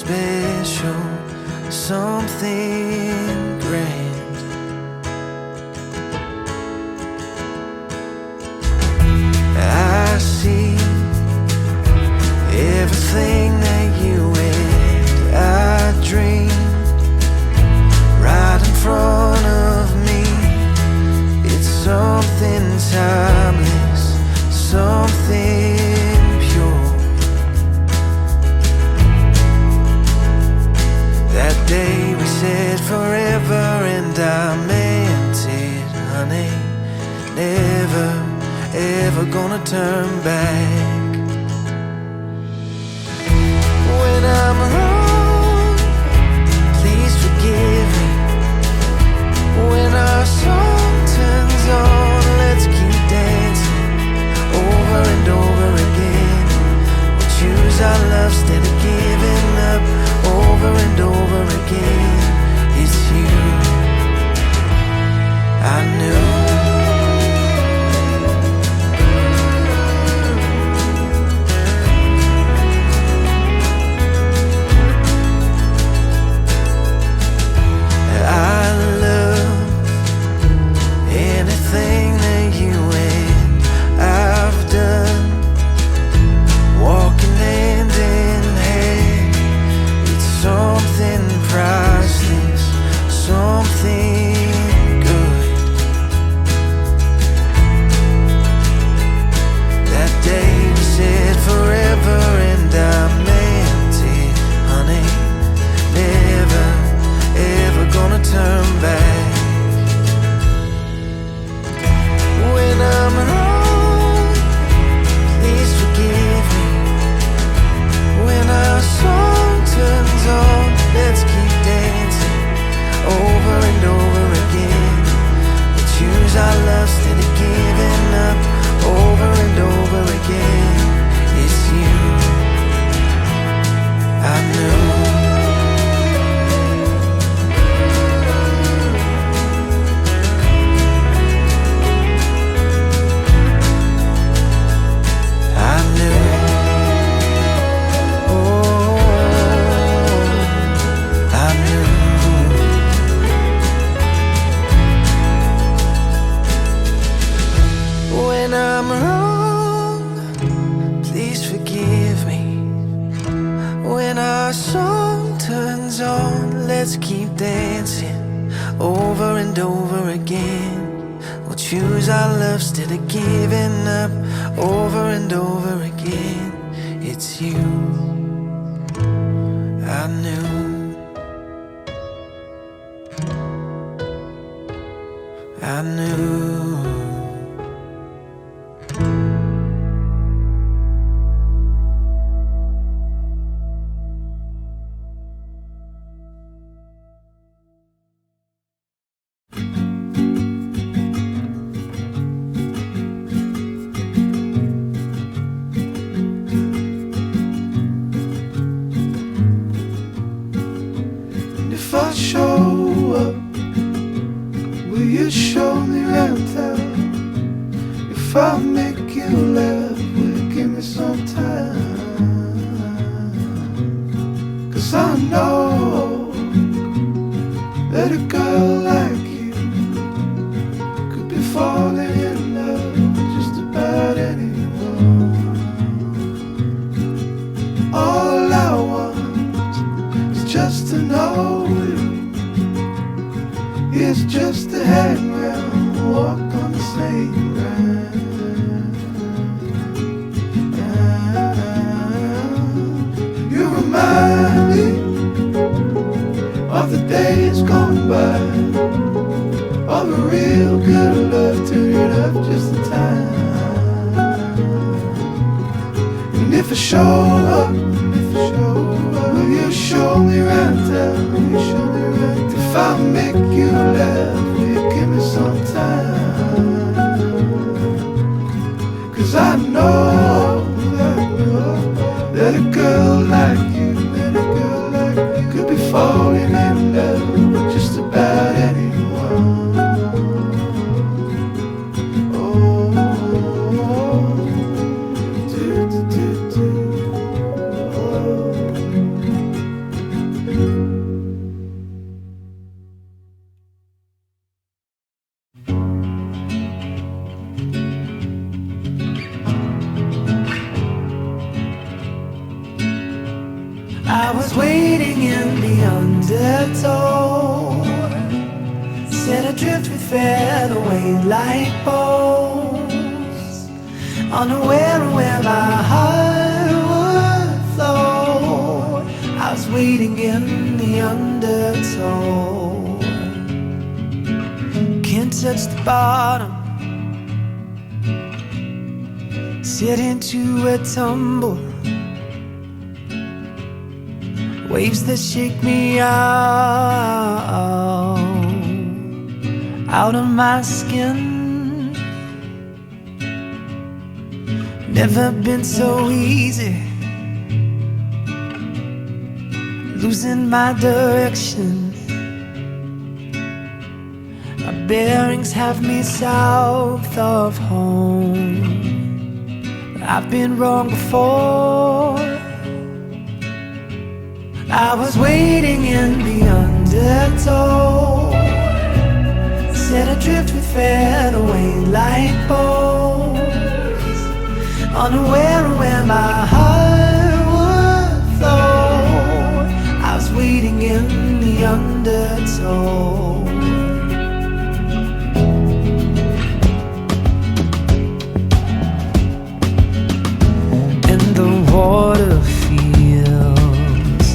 special, something grand. I see everything that you and I dreamed right in front of me. It's something timeless, something pure. That day we said forever, and I meant it, honey. Never, ever gonna turn back. When I'm wrong, please forgive me. When our song turns on, let's keep dancing over and over again. We'll choose our love instead of giving up over and over again. It's you I knew. was waiting in the undertow, set adrift with featherweight like bones, unaware of where my heart would flow. I was waiting in the undertow. Can't touch the bottom, sit into a tumble, waves that shake me out of my skin. Never been so easy, losing my direction. My bearings have me south of home. I've been wrong before. I was waiting in the undertow, set adrift with featherweight like bones, unaware of where my heart would flow. I was waiting in the undertow. And the water feels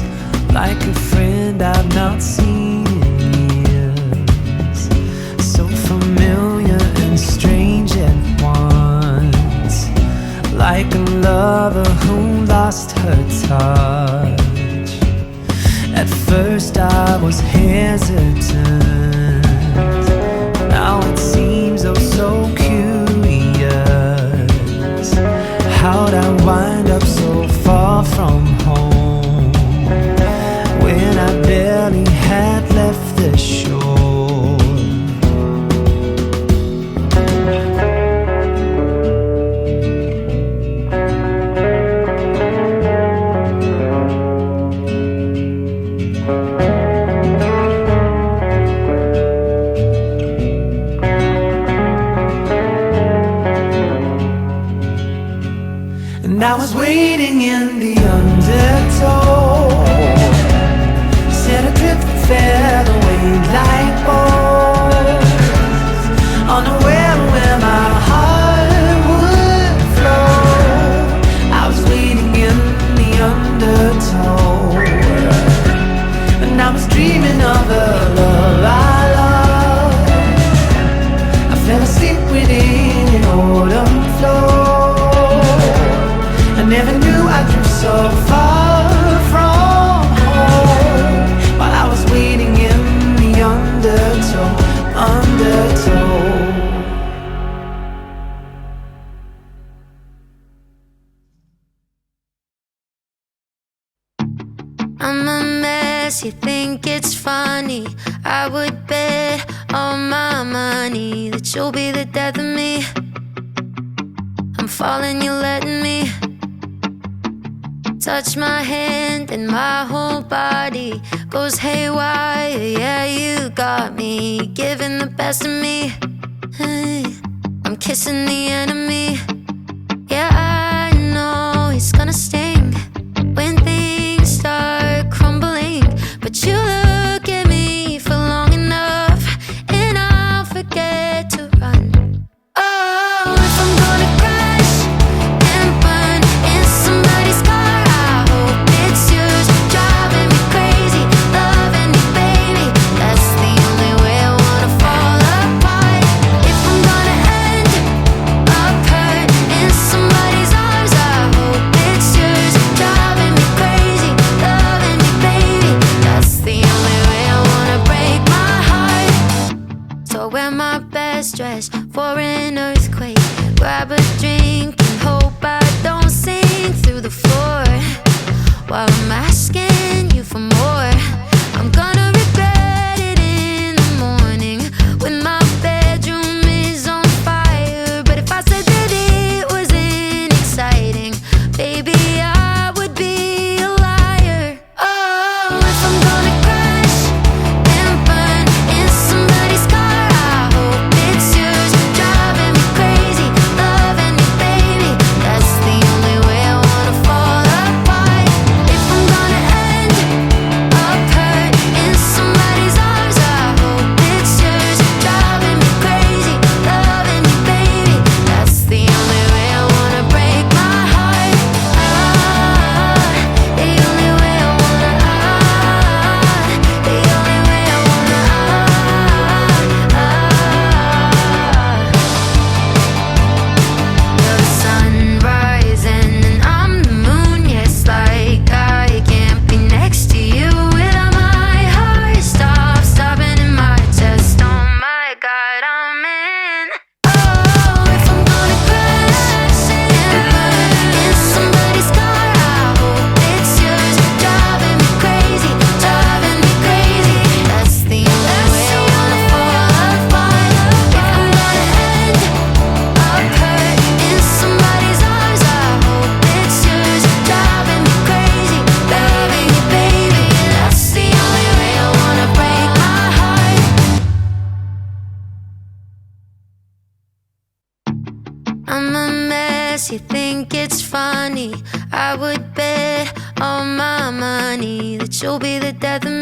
like a friend I've not seen in years, so familiar and strange at once, like a lover who lost her touch. At first I was hesitant, now it seems oh so curious. How'd I wind up so far from home when I barely had left the shore? And I was waiting in the undertow, set adrift with featherweight like bones, unaware of where my heart would flow. I was waiting in the undertow, and I was dreaming of the love I loved. I fell asleep within an autumn flow. I never knew I drew so far from home, while I was waiting in the undertow. I'm a mess, you think it's funny. I would bet all my money that you'll be the death of me. I'm falling, you're letting me touch my hand and my whole body goes haywire. Yeah, you got me giving the best of me. Hey, I'm kissing the enemy. Yeah, I know it's gonna sting when things start crumbling, but you look at me for long enough and I'll forget to run. Oh, if I'm gonna crash and burn in somebody's car, I hope it's yours. Driving me crazy, loving me, baby. That's the only way I wanna fall apart. If I'm gonna end up hurt in somebody's arms, I hope it's yours. Driving me crazy, loving me, baby. That's the only way I wanna break my heart. So wear my best dress for an earthquake. Grab a drink and hope I don't sink through the floor while I'm asking you for more. I'm gonna regret it in the morning when my bedroom is on fire. But if I said that it wasn't exciting, baby, I would be a liar. Oh, if I'm gonna crash and burn in somebody's car, I hope it's yours. Driving me crazy, loving me, baby. That's the only way I wanna fall apart. If I'm gonna end I'm a mess, you think it's funny. I would bet all my money that you'll be the death of me.